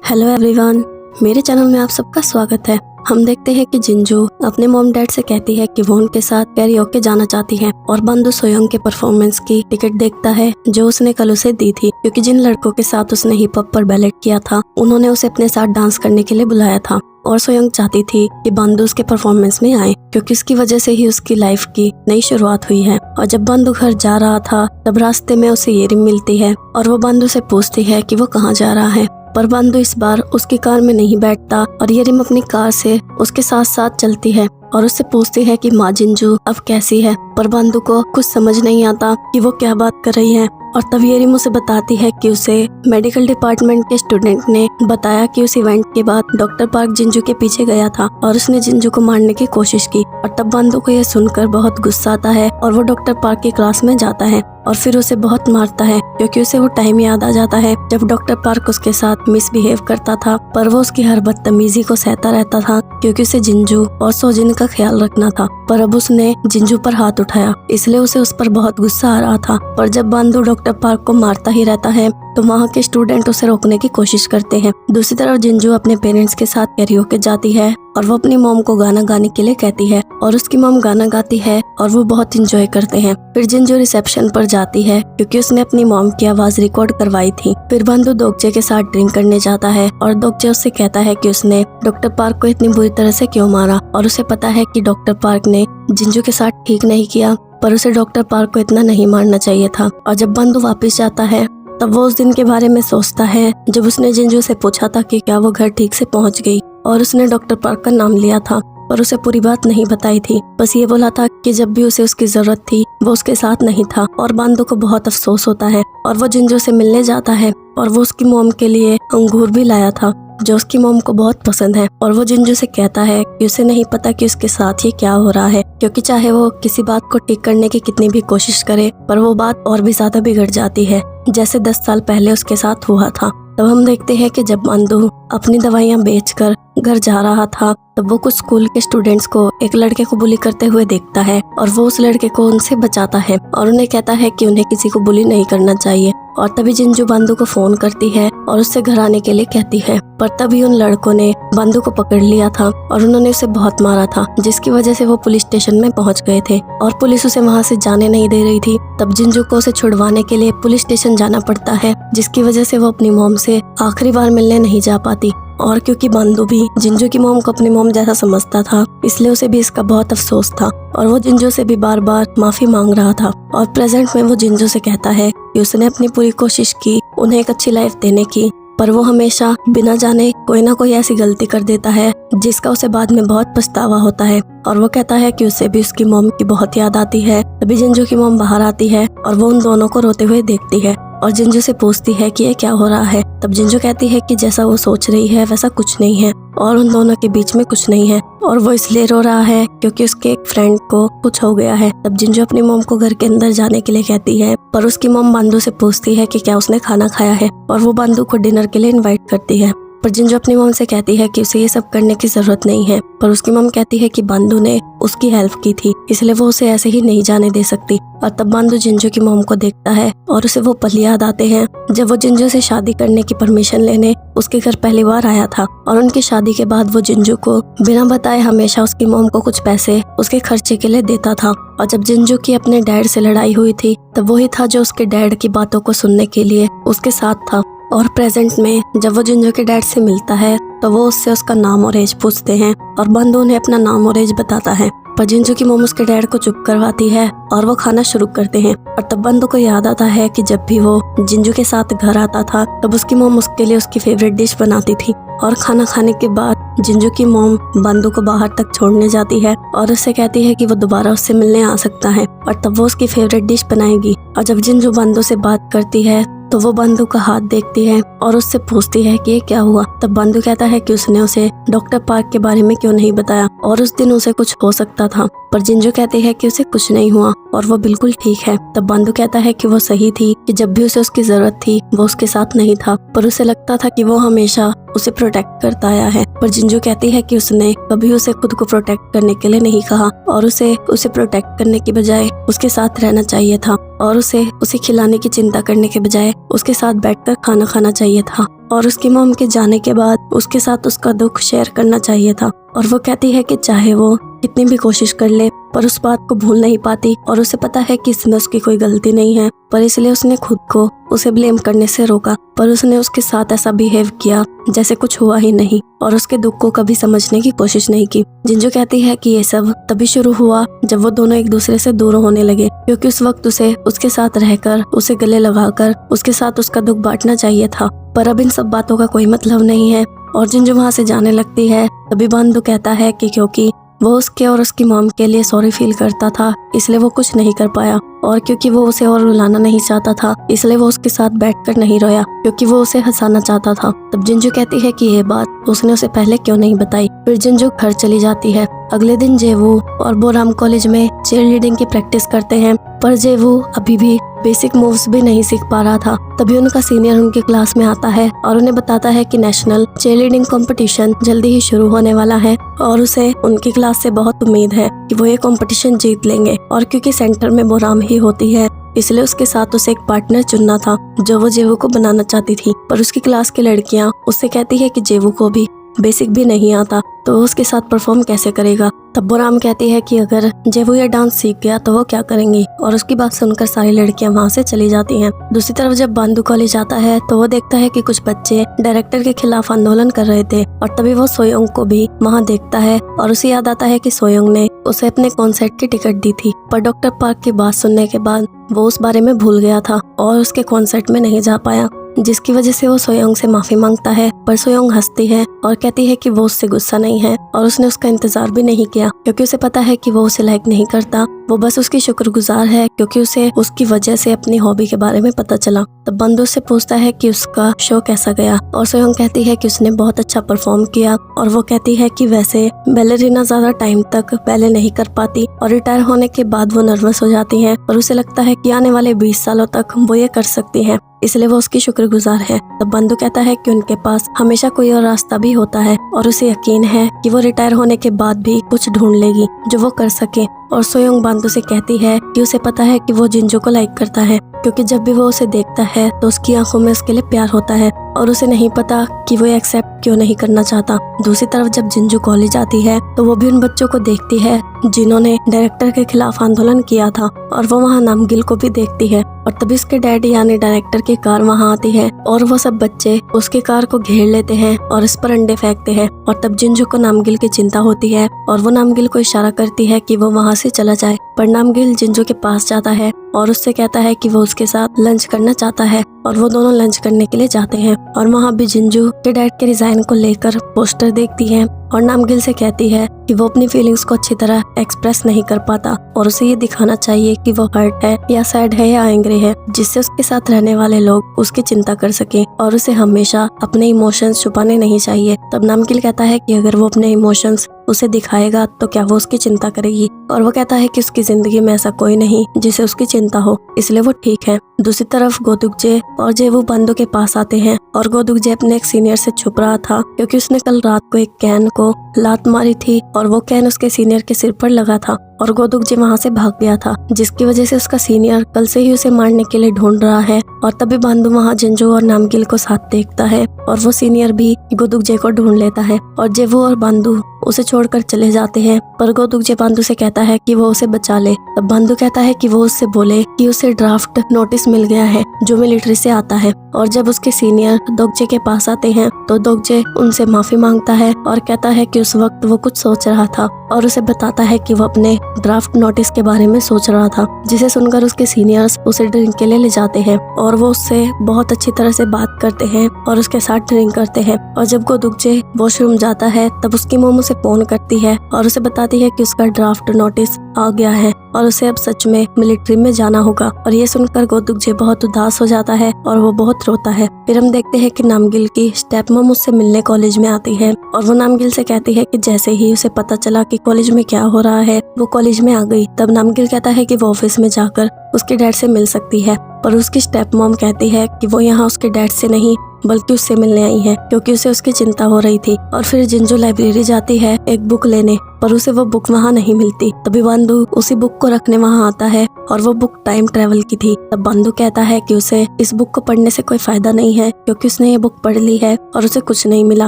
Hello everyone, मेरे channel में आप सबका स्वागत है। हम देखते हैं कि जिंजू अपने मॉम डैड से कहती है कि वो उनके साथ कैरियोके जाना चाहती है और बंदू सोयोंग के परफॉर्मेंस की टिकट देखता है जो उसने कल उसे दी थी, क्योंकि जिन लड़कों के साथ उसने हिप हॉप पर बैलेट किया था उन्होंने उसे अपने साथ डांस करने के लिए बुलाया था। और सोयोंग चाहती थी कि बंदू उसके परफॉर्मेंस में आए, क्योंकि इसकी वजह से ही उसकी लाइफ की नई शुरुआत हुई है। और जब बंदू घर जा रहा था तब रास्ते में उसे ये रिंग मिलती है और वो बंदू से पूछती है कि वो कहाँ जा रहा है। पर बंदू इस बार उसकी कार में नहीं बैठता और ये रिम अपनी कार से उसके साथ साथ चलती है और उससे पूछती है कि माँ जिंजू अब कैसी है। पर बंदू को कुछ समझ नहीं आता कि वो क्या बात कर रही है। और तब ये रिम उसे बताती है कि उसे मेडिकल डिपार्टमेंट के स्टूडेंट ने बताया कि उस इवेंट के बाद डॉक्टर पार्क जिंजू के पीछे गया था और उसने जिंजू को मारने की कोशिश की। और तब बंदू को यह सुनकर बहुत गुस्सा आता है और वो डॉक्टर पार्क की क्लास में जाता है और फिर उसे बहुत मारता है, क्योंकि उसे वो टाइम याद आ जाता है जब डॉक्टर पार्क उसके साथ मिसबिहेव करता था। पर वो उसकी हर बदतमीजी को सहता रहता था, क्योंकि उसे जिंजू और सोजिन का ख्याल रखना था। पर अब उसने जिंजू पर हाथ उठाया, इसलिए उसे उस पर बहुत गुस्सा आ रहा था। पर जब बंदू डॉक्टर पार्क को मारता ही रहता है तो वहाँ के स्टूडेंट उसे रोकने की कोशिश करते हैं। दूसरी तरफ जिंजू अपने पेरेंट्स के साथ कैरियोके जाती है और वो अपनी मॉम को गाना गाने के लिए कहती है और उसकी मॉम गाना गाती है और वो बहुत इंजॉय करते हैं। फिर जिंजू रिसेप्शन पर जाती है क्योंकि उसने अपनी मॉम की आवाज रिकॉर्ड करवाई थी। फिर बंदू दोगचे के साथ ड्रिंक करने जाता है और दोगचे उससे कहता है कि उसने डॉक्टर पार्क को इतनी बुरी तरह से क्यों मारा, और उसे पता है कि डॉक्टर पार्क ने जिंजू के साथ ठीक नहीं किया, पर उसे डॉक्टर पार्क को इतना नहीं मारना चाहिए था। और जब बंदू वापस जाता है तब वो उस दिन के बारे में सोचता है जब उसने जिंजू से पूछा था कि क्या वो घर ठीक से पहुंच गई, और उसने डॉक्टर पार्क का नाम लिया था पर उसे पूरी बात नहीं बताई थी। बस ये बोला था कि जब भी उसे उसकी जरूरत थी वो उसके साथ नहीं था। और बंदू को बहुत अफसोस होता है और वो जिंजू से मिलने जाता है और वो उसकी मॉम के लिए अंगूर भी लाया था जो उसकी मॉम को बहुत पसंद है। और वो जिंजू से कहता है कि उसे नहीं पता कि उसके साथ ये क्या हो रहा है, क्योंकि चाहे वो किसी बात को ठीक करने की कितनी भी कोशिश करे पर वो बात और भी ज्यादा बिगड़ जाती है, जैसे 10 साल पहले उसके साथ हुआ था। तब हम देखते हैं कि जब बंदू अपनी दवाइयां बेचकर घर जा रहा था तब वो कुछ स्कूल के स्टूडेंट्स को एक लड़के को बुली करते हुए देखता है और वो उस लड़के को उनसे बचाता है और उन्हें कहता है कि उन्हें किसी को बुली नहीं करना चाहिए। और तभी जिंजू बंदू को फोन करती है और उससे घर आने के लिए कहती है। पर तभी उन लड़कों ने बंदू को पकड़ लिया था और उन्होंने उसे बहुत मारा था, जिसकी वजह से वो पुलिस स्टेशन में पहुंच गए थे और पुलिस उसे वहां से जाने नहीं दे रही थी। तब जिंजू को उसे छुड़वाने के लिए पुलिस स्टेशन जाना पड़ता है, जिसकी वजह से वो अपनी मॉम से आखिरी बार मिलने नहीं जा पाती। और क्योंकि बंदू भी जिंजू की मॉम को अपनी मॉम जैसा समझता था, इसलिए उसे भी इसका बहुत अफसोस था और वो जिंजू से भी बार बार माफी मांग रहा था। और प्रेजेंट में वो जिंजू से कहता है कि उसने अपनी पूरी कोशिश की उन्हें एक अच्छी लाइफ देने की, पर वो हमेशा बिना जाने कोई ना कोई ऐसी गलती कर देता है जिसका उसे बाद में बहुत पछतावा होता है। और वो कहता है कि उसे भी उसकी मॉम की बहुत याद आती है। तभी जिंजू की मॉम बाहर आती है और वो उन दोनों को रोते हुए देखती है और जिंजू से पूछती है कि ये क्या हो रहा है। तब जिंजू कहती है कि जैसा वो सोच रही है वैसा कुछ नहीं है और उन दोनों के बीच में कुछ नहीं है, और वो इसलिए रो रहा है क्योंकि उसके एक फ्रेंड को कुछ हो गया है। तब जिंजू अपनी मॉम को घर के अंदर जाने के लिए कहती है, पर उसकी मॉम बंदू से पूछती है कि क्या उसने खाना खाया है और वो बंदू को डिनर के लिए इनवाइट करती है। पर जिंजू अपनी मॉम से कहती है कि उसे ये सब करने की जरूरत नहीं है, पर उसकी मॉम कहती है कि बंदू ने उसकी हेल्प की थी इसलिए वो उसे ऐसे ही नहीं जाने दे सकती। और तब बंदू जिंजू की मॉम को देखता है और उसे वो पल याद आते हैं जब वो जिंजू से शादी करने की परमिशन लेने उसके घर पहली बार आया था। और उनकी शादी के बाद वो जिंजू को बिना बताए हमेशा उसकी मॉम को कुछ पैसे उसके खर्चे के लिए देता था। और जब जिंजू की अपने डैड से लड़ाई हुई थी तब वही था जो उसके डैड की बातों को सुनने के लिए उसके साथ था। और प्रेजेंट में जब वो जिंजू के डैड से मिलता है तो वो उससे उसका नाम और एज पूछते हैं और बंदू उन्हें अपना नाम और एज बताता है। पर जिंजू की मॉम उसके डैड को चुप करवाती है और वो खाना शुरू करते हैं। और तब बंदू को याद आता है कि जब भी वो जिंजू के साथ घर आता था तब उसकी मॉम उसके लिए उसकी फेवरेट डिश बनाती थी। और खाना खाने के बाद जिंजू की मॉम बंदू को बाहर तक छोड़ने जाती है और उससे कहती है कि वो दोबारा उससे मिलने आ सकता है और तब वो उसकी फेवरेट डिश बनाएगी। और जब जिंजू बंदू से बात करती है तो वो बंदू का हाथ देखती है और उससे पूछती है कि ये क्या हुआ। तब बंदू कहता है कि उसने उसे डॉक्टर पार्क के बारे में क्यों नहीं बताया और उस दिन उसे कुछ हो सकता था। पर जिंजू कहती है कि उसे कुछ नहीं हुआ और वो बिल्कुल ठीक है। तब बंदू कहता है कि वो सही थी कि जब भी उसे उसकी जरूरत थी वो उसके साथ नहीं था, पर उसे लगता था कि वो हमेशा उसे प्रोटेक्ट करता आया है। पर जिंजो कहती है कि उसने कभी उसे खुद को प्रोटेक्ट करने के लिए नहीं कहा और उसे प्रोटेक्ट करने की बजाय उसके साथ रहना चाहिए था और उसे खिलाने की चिंता करने के बजाय उसके साथ बैठकर खाना खाना चाहिए था और उसकी मॉम के जाने के बाद उसके साथ उसका दुख शेयर करना चाहिए था। और वो कहती है कि चाहे वो कितनी भी कोशिश कर ले पर उस बात को भूल नहीं पाती और उसे पता है कि इसमें उसकी कोई गलती नहीं है, पर इसलिए उसने खुद को उसे ब्लेम करने से रोका। पर उसने उसके साथ ऐसा बिहेव किया जैसे कुछ हुआ ही नहीं और उसके दुख को कभी समझने की कोशिश नहीं की। जिंजो कहती है कि ये सब तभी शुरू हुआ जब वो दोनों एक दूसरे से दूर होने लगे, क्योंकि उस वक्त उसे उसके साथ रहकर उसे गले लगाकर उसके साथ उसका दुख बांटना चाहिए था। पर अब इन सब बातों का कोई मतलब नहीं है और जिंजो वहाँ से जाने लगती है। तभी बंदू कहता है कि क्योंकि वो उसके और उसकी मॉम के लिए सॉरी फील करता था इसलिए वो कुछ नहीं कर पाया और क्योंकि वो उसे और रुलाना नहीं चाहता था इसलिए वो उसके साथ बैठकर नहीं रोया क्योंकि वो उसे हंसाना चाहता था। तब जिंजो कहती है कि ये बात उसने उसे पहले क्यों नहीं बताई। फिर जिंजो घर चली जाती है। अगले दिन जेवू और बोराम कॉलेज में चीयर लीडिंग की प्रैक्टिस करते हैं, पर जेवू अभी भी बेसिक मूव्स भी नहीं सीख पा रहा था। तभी उनका सीनियर उनकी क्लास में आता है और उन्हें बताता है कि नेशनल चीयर लीडिंग कंपटीशन जल्दी ही शुरू होने वाला है और उसे उनकी क्लास से बहुत उम्मीद है कि वो ये कंपटीशन जीत लेंगे। और क्योंकि सेंटर में बोराम ही होती है इसलिए उसके साथ उसे एक पार्टनर चुनना था जो वो जेवू को बनाना चाहती थी। पर उसकी क्लास की लड़कियां उससे कहती है कि जेवू को भी बेसिक भी नहीं आता तो वो उसके साथ परफॉर्म कैसे करेगा। तब बोराम कहती है कि अगर जेवू ये डांस सीख गया तो वो क्या करेंगी और उसकी बात सुनकर सारी लड़कियां वहाँ से चली जाती हैं। दूसरी तरफ जब बांदू कॉलेज आता है तो वो देखता है कि कुछ बच्चे डायरेक्टर के खिलाफ आंदोलन कर रहे थे और तभी वो सोयोंग को भी वहाँ देखता है और उसे याद आता है कि सोयोंग ने उसे अपने कॉन्सर्ट की टिकट दी थी। पर डॉक्टर पार्क की बात सुनने के बाद वो उस बारे में भूल गया था और उसके कॉन्सर्ट में नहीं जा पाया, जिसकी वजह से वो सोयोंग से माफी मांगता है। पर सोयोंग हंसती है और कहती है कि वो उससे गुस्सा नहीं है और उसने उसका इंतजार भी नहीं किया क्योंकि उसे पता है कि वो उसे लाइक नहीं करता, वो बस उसकी शुक्रगुजार है क्योंकि उसे उसकी वजह से अपनी हॉबी के बारे में पता चला। तब बंदू से पूछता है कि उसका शो कैसा गया और सोयोंग कहती है कि उसने बहुत अच्छा परफॉर्म किया और वो कहती है कि वैसे बैलेरिना ज्यादा टाइम तक बैले नहीं कर पाती और रिटायर होने के बाद वो नर्वस हो जाती है और उसे लगता है कि आने वाले 20 सालों तक वो ये कर सकती है, इसलिए वो उसकी शुक्रगुजार है। तब बंदू कहता है कि उनके पास हमेशा कोई और रास्ता भी होता है और उसे यकीन है कि वो रिटायर होने के बाद भी कुछ ढूंढ लेगी जो वो कर सके। और सोयोंग बंदू से कहती है कि उसे पता है कि वो जिंजो को लाइक करता है क्योंकि जब भी वो उसे देखता है तो उसकी आंखों में उसके लिए प्यार होता है और उसे नहीं पता कि वो एक्सेप्ट क्यों नहीं करना चाहता। दूसरी तरफ जब जिंजो कॉलेज आती है तो वो भी उन बच्चों को देखती है जिन्होंने डायरेक्टर के खिलाफ आंदोलन किया था और वो वहाँ नामगिल को भी देखती है और तभी उसके डैड यानी डायरेक्टर की कार वहाँ आती है और वो सब बच्चे उसकी कार को घेर लेते हैं और इस पर अंडे फेंकते हैं। और तब जिंजो को नामगिल की चिंता होती है और वो नामगिल को इशारा करती है कि वो वहाँ से चला जाए, पर नामगिल जिंजो के पास जाता है और उससे कहता है कि वो उसके साथ लंच करना चाहता है और वो दोनों लंच करने के लिए जाते हैं। और वहाँ भी जिंजो के डैड के रिजाइन को लेकर पोस्टर देखती है और नामगिल से कहती है कि वो अपनी फीलिंग्स को अच्छी तरह एक्सप्रेस नहीं कर पाता और उसे ये दिखाना चाहिए कि वो हर्ट है या सैड है या एंग्री है, जिससे उसके साथ रहने वाले लोग उसकी चिंता कर सके और उसे हमेशा अपने इमोशंस छुपाने नहीं चाहिए। तब नामगिल कहता है कि अगर वो अपने इमोशंस उसे दिखाएगा तो क्या वो उसकी चिंता करेगी और वो कहता है कि उसकी जिंदगी में ऐसा कोई नहीं जिसे उसकी चिंता हो, इसलिए वो ठीक है। दूसरी तरफ गोदुकजे और जेवू बंदू के पास आते हैं और गोदुकजे अपने एक सीनियर से छुप रहा था क्योंकि उसने कल रात को एक कैन को लात मारी थी और वो कैन उसके सीनियर के सिर पर लगा था और गोदुकजे वहाँ से भाग गया था, जिसकी वजह से उसका सीनियर कल से ही उसे मारने के लिए ढूंढ रहा है। और तभी बंदू वहाँ जिंजो और नामगिल को साथ देखता है और वो सीनियर भी गोदुकजे को ढूंढ लेता है और जेवू और बंदू उसे छोड़कर चले जाते हैं। पर गोदुकजे बंदू से कहता है कि वो उसे बचा ले। तब बंदू कहता है कि वो उससे बोले कि उसे ड्राफ्ट नोटिस मिल गया है जो मिलिट्री से आता है। और जब उसके सीनियर दोगजे के पास आते हैं तो दोगजे उनसे माफी मांगता है और कहता है कि उस वक्त वो कुछ सोच रहा था और उसे बताता है कि वो अपने ड्राफ्ट नोटिस के बारे में सोच रहा था, जिसे सुनकर उसके सीनियर्स उसे ड्रिंक के लिए ले जाते हैं और वो उससे बहुत अच्छी तरह से बात करते हैं और उसके साथ ड्रिंक करते हैं। और जब गोदुकजे वॉशरूम जाता है तब उसकी मोम उसे फोन करती है और उसे बताती है कि उसका ड्राफ्ट नोटिस आ गया है और उसे अब सच में मिलिट्री में जाना होगा। और ये सुनकर गोदुकजे बहुत उदास हो जाता है और वो बहुत रोता है। फिर हम देखते हैं कि नामगिल की स्टेप मॉम उससे मिलने कॉलेज में आती है और वो नामगिल से कहती है कि जैसे ही उसे पता चला कि कॉलेज में क्या हो रहा है वो कॉलेज में आ गई। तब नामगिल कहता है कि वो ऑफिस में जाकर उसके डैड से मिल सकती है, पर उसकी स्टेप मॉम कहती है कि वो यहाँ उसके डैड से नहीं बल्कि उससे मिलने आई है, क्योंकि उसे उसकी चिंता हो रही थी। और फिर जिंजू लाइब्रेरी जाती है एक बुक लेने, पर उसे वो बुक वहाँ नहीं मिलती। तभी बंधु उसी बुक को रखने वहाँ आता है और वो बुक टाइम ट्रेवल की थी। तब बंधु कहता है कि उसे इस बुक को पढ़ने से कोई फायदा नहीं है, क्योंकि उसने ये बुक पढ़ ली है और उसे कुछ नहीं मिला।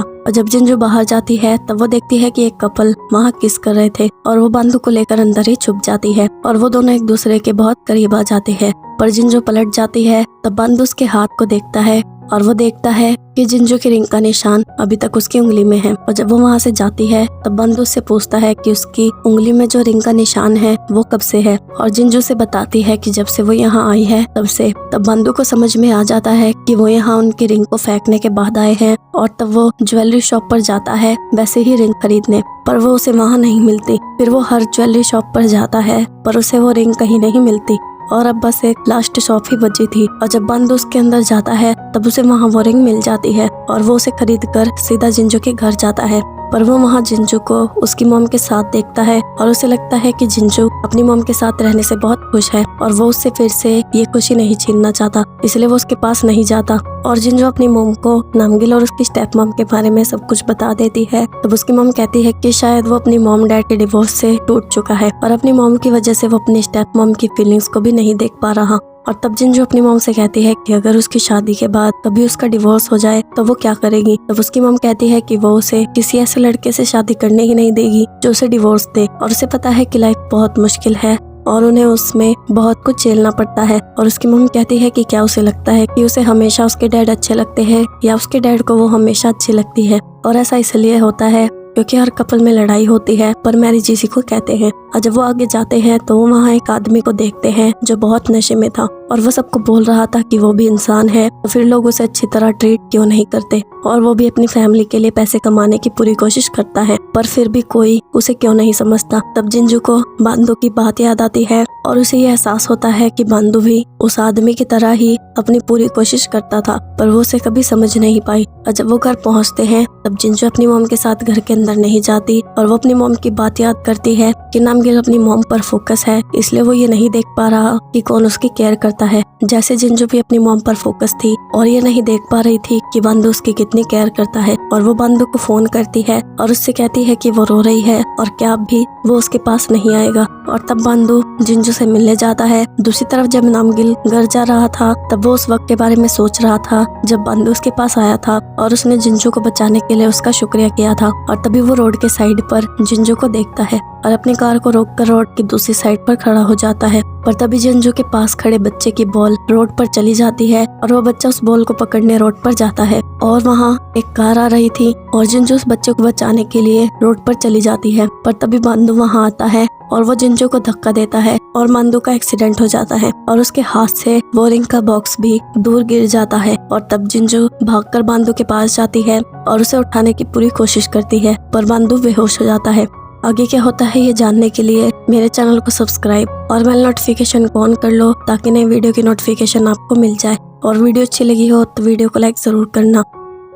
और जब जिंजू बाहर जाती है तब वो देखती है कि एक कपल वहाँ किस कर रहे थे और वो बंधु को लेकर अंदर ही छुप जाती है और वो दोनों एक दूसरे के बहुत करीब आ जाते हैं। पर जिंजू पलट जाती है तब बंधु उसके हाथ को देखता है और वो देखता है कि जिंजू की रिंग का निशान अभी तक उसकी उंगली में है। और जब वो वहाँ से जाती है तब बंधु उससे पूछता है कि उसकी उंगली में जो रिंग का निशान है वो कब से है, और जिंजू से बताती है कि जब से वो यहाँ आई है तब से। तब बंधु को समझ में आ जाता है कि वो यहाँ उनकी रिंग को फेंकने के बाद आए हैं, और तब वो ज्वेलरी शॉप पर जाता है वैसे ही रिंग खरीदने, पर वो उसे वहाँ नहीं मिलती। फिर वो हर ज्वेलरी शॉप पर जाता है पर उसे वो रिंग कहीं नहीं मिलती और अब बस एक लास्ट शॉप ही बची थी। और जब बंधु उसके अंदर जाता है तब उसे वहाँ वो रिंग मिल जाती है और वो उसे खरीद कर सीधा जिंजू के घर जाता है। पर वो वहाँ जिंजू को उसकी मॉम के साथ देखता है और उसे लगता है कि जिंजू अपनी मॉम के साथ रहने से बहुत खुश है और वो उससे फिर से ये खुशी नहीं छीनना चाहता, इसलिए वो उसके पास नहीं जाता। और जिंजू अपनी मॉम को नामगिल और उसकी स्टेप मॉम के बारे में सब कुछ बता देती है। तब उसकी मॉम कहती है कि शायद वो अपनी मॉम डैड के डिवोर्स से टूट चुका है और अपनी मॉम की वजह से वो अपनी स्टेप मॉम की फीलिंग्स को भी नहीं देख पा रहा। और तब जिंजू अपनी मॉम से कहती है कि अगर उसकी शादी के बाद कभी उसका डिवोर्स हो जाए तो वो क्या करेगी। तब उसकी मॉम कहती है कि वो उसे किसी ऐसे लड़के से शादी करने ही नहीं देगी जो उसे डिवोर्स दे, और उसे पता है कि लाइफ बहुत मुश्किल है और उन्हें उसमें बहुत कुछ झेलना पड़ता है। और उसकी मम्मी कहती है कि क्या उसे लगता है कि उसे हमेशा उसके डैड अच्छे लगते हैं या उसके डैड को वो हमेशा अच्छी लगती है, और ऐसा इसलिए होता है क्योंकि हर कपल में लड़ाई होती है पर मैरिज इसी को कहते हैं। और जब वो आगे जाते हैं तो वो वहाँ एक आदमी को देखते हैं जो बहुत नशे में था और वो सबको बोल रहा था कि वो भी इंसान है, तो फिर लोग उसे अच्छी तरह ट्रीट क्यों नहीं करते, और वो भी अपनी फैमिली के लिए पैसे कमाने की पूरी कोशिश करता है, पर फिर भी कोई उसे क्यों नहीं समझता। तब जिंजू को बंधु की बात याद आती है और उसे ये एहसास होता है कि बंधु भी उस आदमी की तरह ही अपनी पूरी कोशिश करता था, पर वो उसे कभी समझ नहीं पाई। और जब वो घर पहुँचते हैं तब जिंजू अपनी मॉम के साथ घर के अंदर नहीं जाती और वो अपनी मॉम की बात याद करती है कि नामगिल अपनी मॉम पर फोकस है, इसलिए वो ये नहीं देख पा रहा कि कौन उसकी केयर करता है, जैसे जिंजू भी अपनी मॉम पर फोकस थी और ये नहीं देख पा रही थी कि बंधु उसकी कितनी केयर करता है। और वो बंधु को फोन करती है और उससे कहती है कि वो रो रही है और क्या अब भी वो उसके पास नहीं आएगा। और तब बंधु जिंजू से मिलने जाता है। दूसरी तरफ जब नामगिल घर जा रहा था तब वो उस वक्त के बारे में सोच रहा था जब बंधु उसके पास आया था और उसने जिंजू को बचाने के लिए उसका शुक्रिया किया था। और तभी वो रोड के साइड पर जिंजू को देखता है और अपनी कार को रोककर रोड की दूसरी साइड पर खड़ा हो जाता है। पर तभी जिंजू के पास खड़े बच्चे की बॉल रोड पर चली जाती है और वो बच्चा उस बॉल को पकड़ने रोड पर जाता है और वहाँ एक कार आ रही थी और जिंजू उस बच्चे को बचाने के लिए रोड पर चली जाती है। पर तभी बंधु वहाँ आता है और वो जिंजू को धक्का देता है और बंधु का एक्सीडेंट हो जाता है और उसके हाथ से वो रिंग का बॉक्स भी दूर गिर जाता है। और तब जिंजू भागकर बंधु के पास जाती है और उसे उठाने की पूरी कोशिश करती है, पर बंधु बेहोश हो जाता है। आगे क्या होता है ये जानने के लिए मेरे चैनल को सब्सक्राइब और बेल नोटिफिकेशन को ऑन कर लो ताकि नई वीडियो की नोटिफिकेशन आपको मिल जाए। और वीडियो अच्छी लगी हो तो वीडियो को लाइक जरूर करना।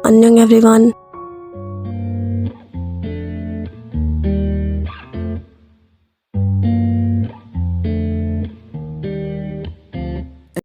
अन्यंग एवरीवन।